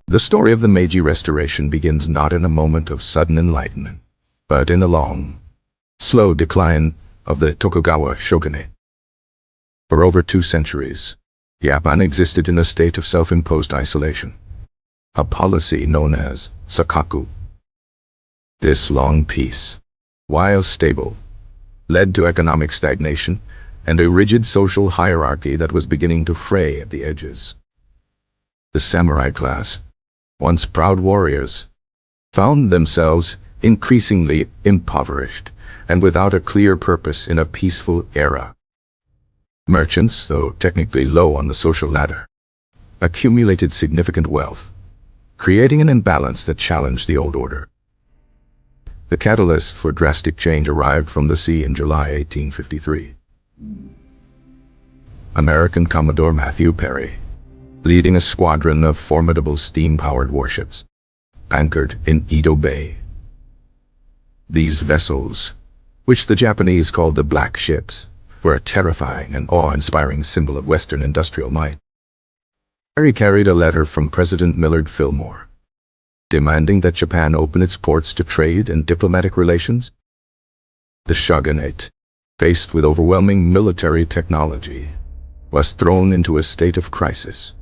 The story of the Meiji Restoration begins not in a moment of sudden enlightenment, but in a long, slow decline of the Tokugawa shogunate. For over 2 centuries, Japan existed in a state of self-imposed isolation, a policy known as sakaku. This long peace, while stable, led to economic stagnation and a rigid social hierarchy that was beginning to fray at the edges. The samurai class, once proud warriors, found themselves increasingly impoverished and without a clear purpose in a peaceful era. Merchants, though technically low on the social ladder, accumulated significant wealth, creating an imbalance that challenged the old order. The catalyst for drastic change arrived from the sea in July 1853. American Commodore Matthew Perry, leading a squadron of formidable steam-powered warships, anchored in Edo Bay. These vessels, which the Japanese called the Black Ships, were a terrifying and awe-inspiring symbol of Western industrial might. Perry carried a letter from President Millard Fillmore, demanding that Japan open its ports to trade and diplomatic relations. The shogunate, faced with overwhelming military technology, was thrown into a state of crisis.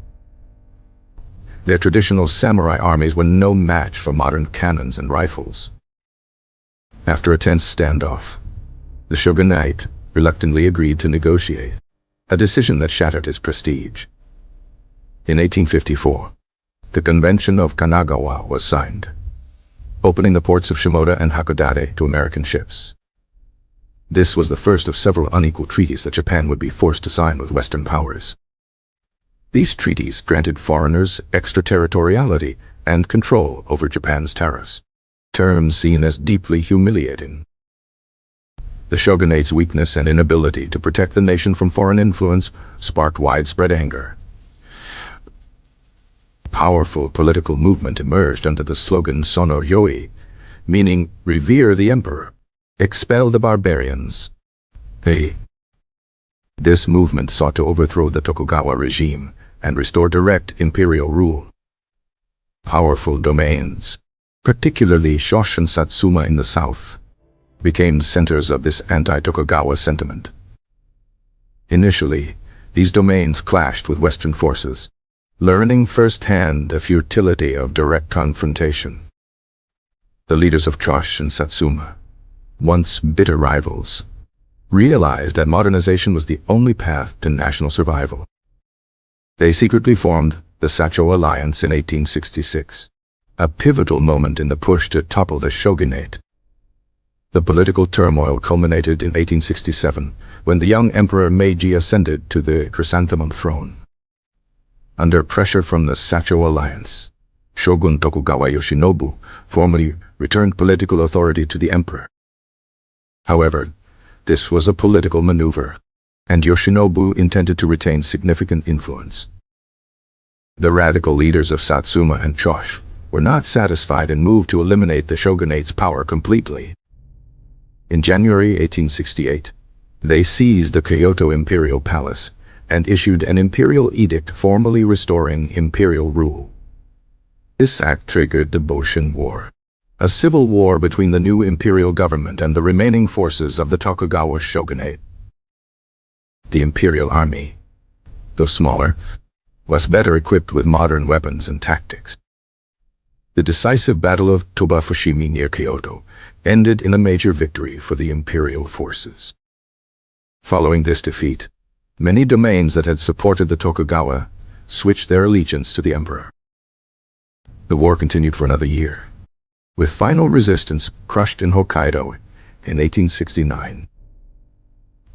Their traditional samurai armies were no match for modern cannons and rifles. After a tense standoff, the shogunate reluctantly agreed to negotiate, a decision that shattered his prestige. In 1854, the Convention of Kanagawa was signed, opening the ports of Shimoda and Hakodate to American ships. This was the first of several unequal treaties that Japan would be forced to sign with Western powers. These treaties granted foreigners extraterritoriality and control over Japan's tariffs, terms seen as deeply humiliating. The shogunate's weakness and inability to protect the nation from foreign influence sparked widespread anger. A powerful political movement emerged under the slogan Sono Ryoi, meaning revere the emperor, expel the barbarians. This movement sought to overthrow the Tokugawa regime and restore direct imperial rule. Powerful domains, particularly Shosh and Satsuma in the south, became centers of this anti-Tokugawa sentiment. Initially, these domains clashed with Western forces, learning firsthand the futility of direct confrontation. The leaders of Shosh and Satsuma, once bitter rivals, realized that modernization was the only path to national survival. They secretly formed the Sacho Alliance in 1866, a pivotal moment in the push to topple the shogunate. The political turmoil culminated in 1867, when the young Emperor Meiji ascended to the chrysanthemum throne. Under pressure from the Sacho Alliance, Shogun Tokugawa Yoshinobu formally returned political authority to the emperor. However, this was a political maneuver, and Yoshinobu intended to retain significant influence. The radical leaders of Satsuma and Shosh were not satisfied and moved to eliminate the shogunate's power completely. In January 1868, they seized the Kyoto Imperial Palace and issued an imperial edict formally restoring imperial rule. This act triggered the Boshin War, a civil war between the new imperial government and the remaining forces of the Tokugawa shogunate. The imperial army, though smaller, was better equipped with modern weapons and tactics. The decisive Battle of Toba Fushimi near Kyoto ended in a major victory for the imperial forces. Following this defeat, many domains that had supported the Tokugawa switched their allegiance to the emperor. The war continued for another year, with final resistance crushed in Hokkaido in 1869.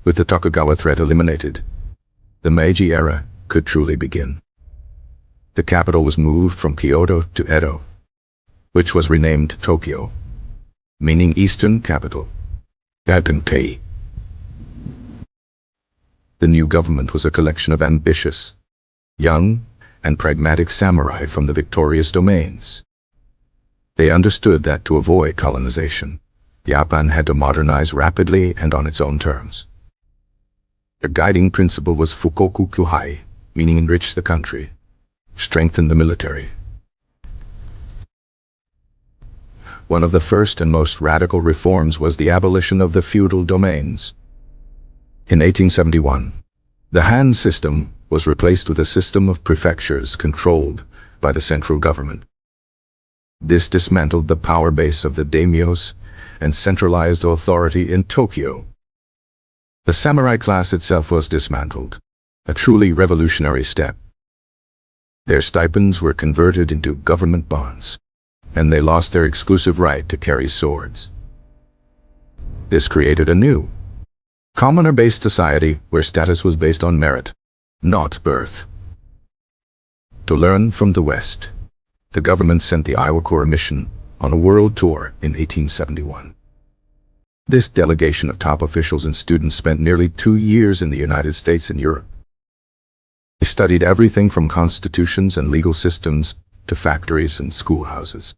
With the Tokugawa threat eliminated, the Meiji era could truly begin. The capital was moved from Kyoto to Edo, which was renamed Tokyo, meaning Eastern Capital. The new government was a collection of ambitious, young, and pragmatic samurai from the victorious domains. They understood that to avoid colonization, Japan had to modernize rapidly and on its own terms. Their guiding principle was Fukoku Kyuhai, meaning enrich the country, strengthen the military. One of the first and most radical reforms was the abolition of the feudal domains. In 1871, the Han system was replaced with a system of prefectures controlled by the central government. This dismantled the power base of the daimyos and centralized authority in Tokyo. The samurai class itself was dismantled, a truly revolutionary step. Their stipends were converted into government bonds, and they lost their exclusive right to carry swords. This created a new, commoner-based society where status was based on merit, not birth. To learn from the West, the government sent the Iwakura mission on a world tour in 1871. This delegation of top officials and students spent nearly 2 years in the United States and Europe. They studied everything from constitutions and legal systems to factories and schoolhouses.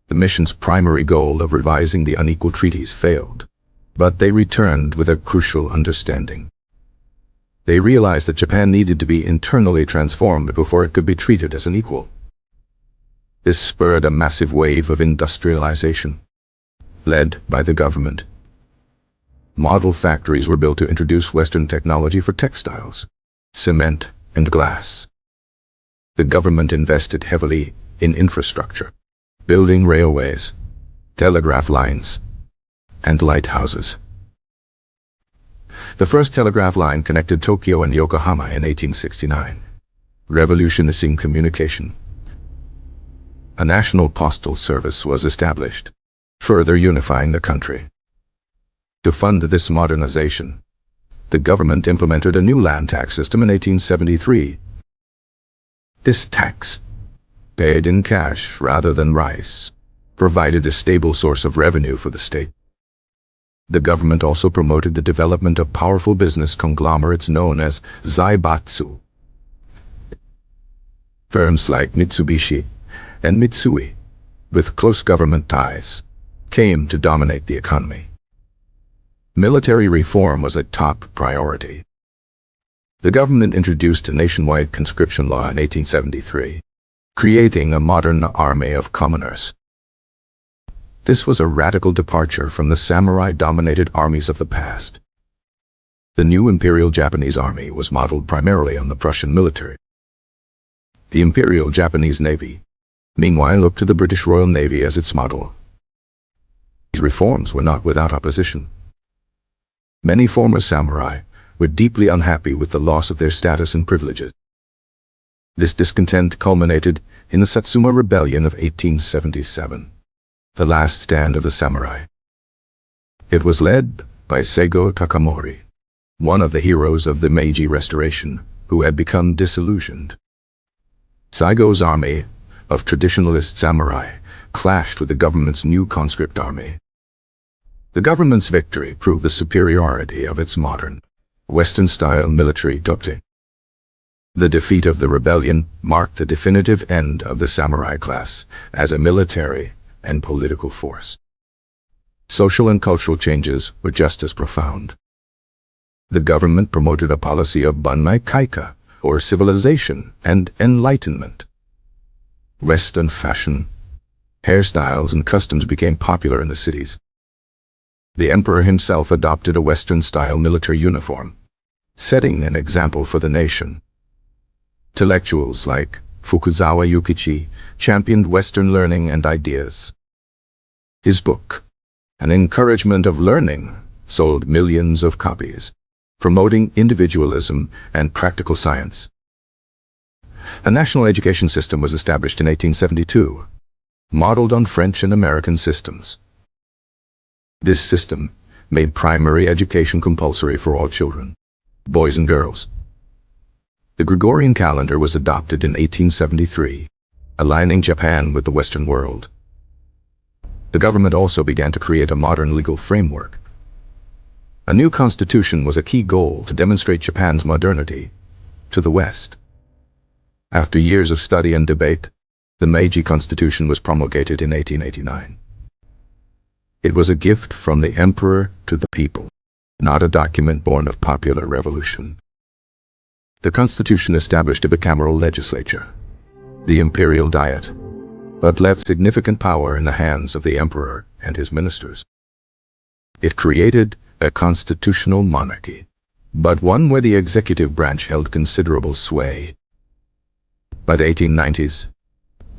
The mission's primary goal of revising the unequal treaties failed, but they returned with a crucial understanding. They realized that Japan needed to be internally transformed before it could be treated as an equal. This spurred a massive wave of industrialization, led by the government. Model factories were built to introduce Western technology for textiles, cement, and glass. The government invested heavily in infrastructure, building railways, telegraph lines, and lighthouses. The first telegraph line connected Tokyo and Yokohama in 1869, revolutionizing communication. A national postal service was established, further unifying the country. To fund this modernization, the government implemented a new land tax system in 1873. This tax, paid in cash rather than rice, provided a stable source of revenue for the state. The government also promoted the development of powerful business conglomerates known as zaibatsu. Firms like Mitsubishi and Mitsui, with close government ties, came to dominate the economy. Military reform was a top priority. The government introduced a nationwide conscription law in 1873, creating a modern army of commoners. This was a radical departure from the samurai-dominated armies of the past. The new Imperial Japanese Army was modeled primarily on the Prussian military. The Imperial Japanese Navy, meanwhile, looked to the British Royal Navy as its model. These reforms were not without opposition. Many former samurai were deeply unhappy with the loss of their status and privileges. This discontent culminated in the Satsuma Rebellion of 1877, the last stand of the samurai. It was led by Seigo Takamori, one of the heroes of the Meiji Restoration, who had become disillusioned. Seigo's army of traditionalist samurai clashed with the government's new conscript army. The government's victory proved the superiority of its modern, Western-style military doctrine. The defeat of the rebellion marked the definitive end of the samurai class as a military and political force. Social and cultural changes were just as profound. The government promoted a policy of Banmai Kaika, or civilization and enlightenment. Western fashion, hairstyles, and customs became popular in the cities. The emperor himself adopted a Western-style military uniform, setting an example for the nation. Intellectuals like Fukuzawa Yukichi championed Western learning and ideas. His book, An Encouragement of Learning, sold millions of copies, promoting individualism and practical science. A national education system was established in 1872, modeled on French and American systems. This system made primary education compulsory for all children, boys and girls. The Gregorian calendar was adopted in 1873, aligning Japan with the Western world. The government also began to create a modern legal framework. A new constitution was a key goal to demonstrate Japan's modernity to the West. After years of study and debate, the Meiji Constitution was promulgated in 1889. It was a gift from the emperor to the people. not a document born of popular revolution. The Constitution established a bicameral legislature, the Imperial Diet, but left significant power in the hands of the emperor and his ministers. It created a constitutional monarchy, but one where the executive branch held considerable sway. By the 1890s,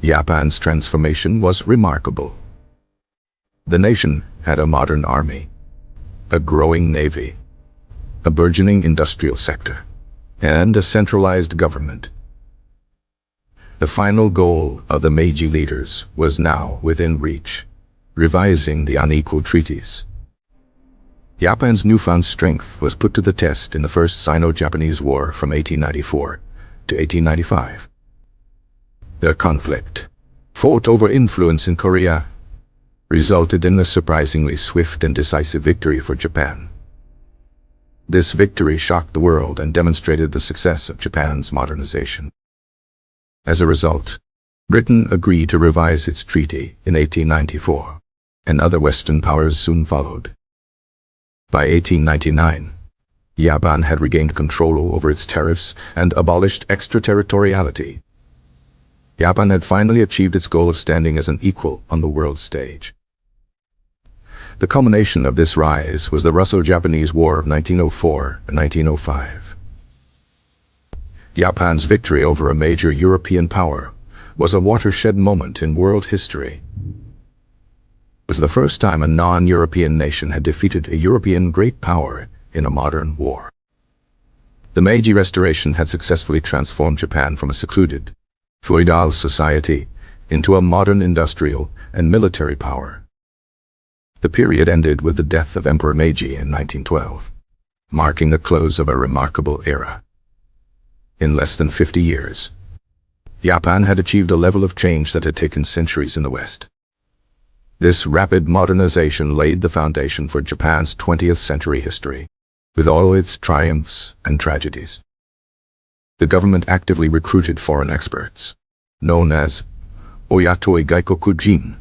Japan's transformation was remarkable. The nation had a modern army, a growing navy, a burgeoning industrial sector, and a centralized government. The final goal of the Meiji leaders was now within reach: revising the unequal treaties. Japan's newfound strength was put to the test in the First Sino-Japanese War from 1894 to 1895. The conflict, fought over influence in Korea, resulted in a surprisingly swift and decisive victory for Japan. This victory shocked the world and demonstrated the success of Japan's modernization. As a result, Britain agreed to revise its treaty in 1894, and other Western powers soon followed. By 1899, Japan had regained control over its tariffs and abolished extraterritoriality. Japan had finally achieved its goal of standing as an equal on the world stage. The culmination of this rise was the Russo-Japanese War of 1904 and 1905. Japan's victory over a major European power was a watershed moment in world history. It was the first time a non-European nation had defeated a European great power in a modern war. The Meiji Restoration had successfully transformed Japan from a secluded, feudal society into a modern industrial and military power. The period ended with the death of Emperor Meiji in 1912, marking the close of a remarkable era. In less than 50 years, Japan had achieved a level of change that had taken centuries in the West. This rapid modernization laid the foundation for Japan's 20th century history, with all its triumphs and tragedies. The government actively recruited foreign experts, known as Oyatoi Gaikokujin,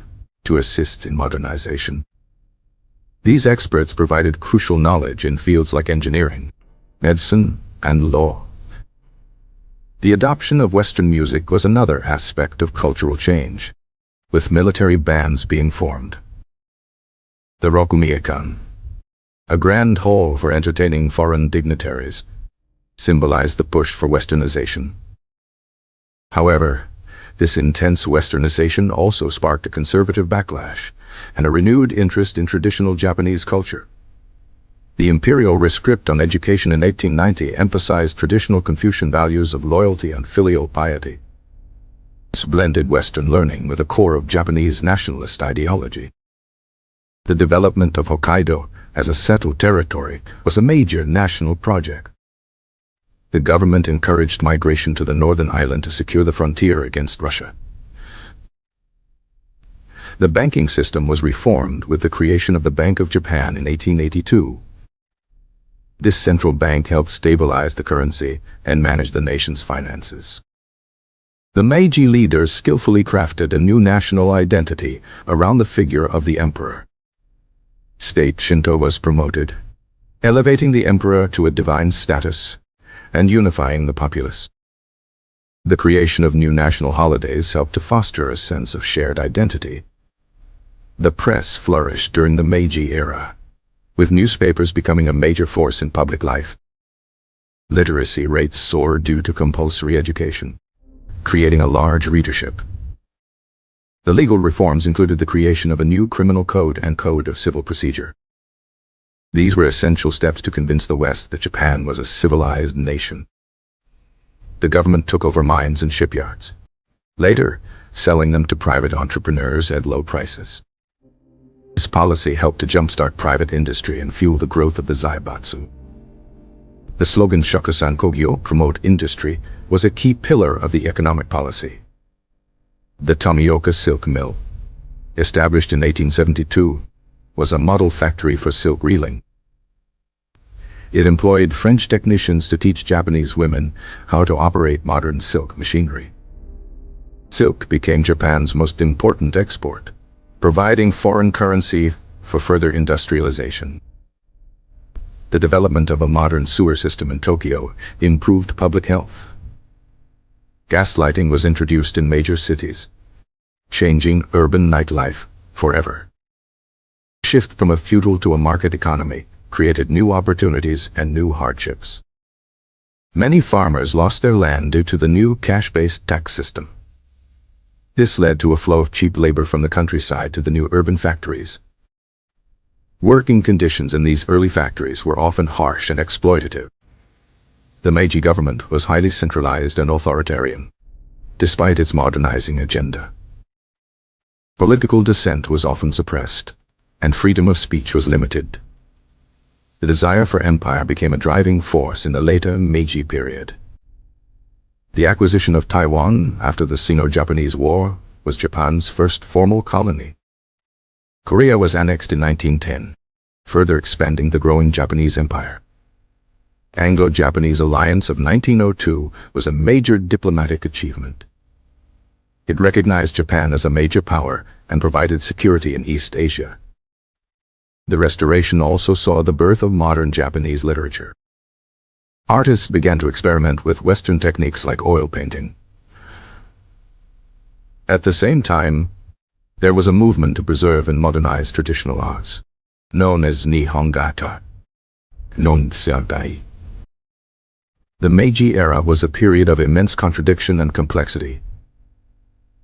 to assist in modernization. These experts provided crucial knowledge in fields like engineering, medicine, and law. The adoption of Western music was another aspect of cultural change, with military bands being formed. The Rokumiakan, a grand hall for entertaining foreign dignitaries, symbolized the push for Westernization. However, this intense Westernization also sparked a conservative backlash and a renewed interest in traditional Japanese culture. The imperial rescript on education in 1890 emphasized traditional Confucian values of loyalty and filial piety. This blended Western learning with a core of Japanese nationalist ideology. The development of Hokkaido as a settled territory was a major national project. The government encouraged migration to the northern island to secure the frontier against Russia. The banking system was reformed with the creation of the Bank of Japan in 1882. This central bank helped stabilize the currency and manage the nation's finances. The Meiji leaders skillfully crafted a new national identity around the figure of the emperor. State Shinto was promoted, elevating the emperor to a divine status and unifying the populace. The creation of new national holidays helped to foster a sense of shared identity. The press flourished during the Meiji era, with newspapers becoming a major force in public life. Literacy rates soared due to compulsory education, creating a large readership. The legal reforms included the creation of a new criminal code and code of civil procedure. These were essential steps to convince the West that Japan was a civilized nation. The government took over mines and shipyards, later selling them to private entrepreneurs at low prices. This policy helped to jumpstart private industry and fuel the growth of the zaibatsu. The slogan Shokusan Kogyo, promote industry, was a key pillar of the economic policy. The Tomioka Silk Mill, established in 1872, was a model factory for silk reeling. It employed French technicians to teach Japanese women how to operate modern silk machinery. Silk became Japan's most important export, providing foreign currency for further industrialization. The development of a modern sewer system in Tokyo improved public health. Gaslighting was introduced in major cities, changing urban nightlife forever. Shift from a feudal to a market economy created new opportunities and new hardships. Many farmers lost their land due to the new cash-based tax system. This led to a flow of cheap labor from the countryside to the new urban factories. Working conditions in these early factories were often harsh and exploitative. The Meiji government was highly centralized and authoritarian, despite its modernizing agenda. Political dissent was often suppressed, and freedom of speech was limited. The desire for empire became a driving force in the later Meiji period. The acquisition of Taiwan after the Sino-Japanese War was Japan's first formal colony. Korea was annexed in 1910, further expanding the growing Japanese empire. Anglo-Japanese alliance of 1902 was a major diplomatic achievement. It recognized Japan as a major power and provided security in East Asia. The Restoration also saw the birth of modern Japanese literature. Artists began to experiment with Western techniques like oil painting. At the same time, there was a movement to preserve and modernize traditional arts, known as Nihongata. The Meiji era was a period of immense contradiction and complexity.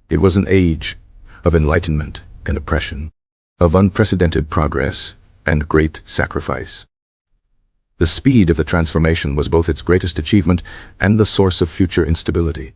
It was an age of enlightenment and oppression, of unprecedented progress and great sacrifice. The speed of the transformation was both its greatest achievement and the source of future instability.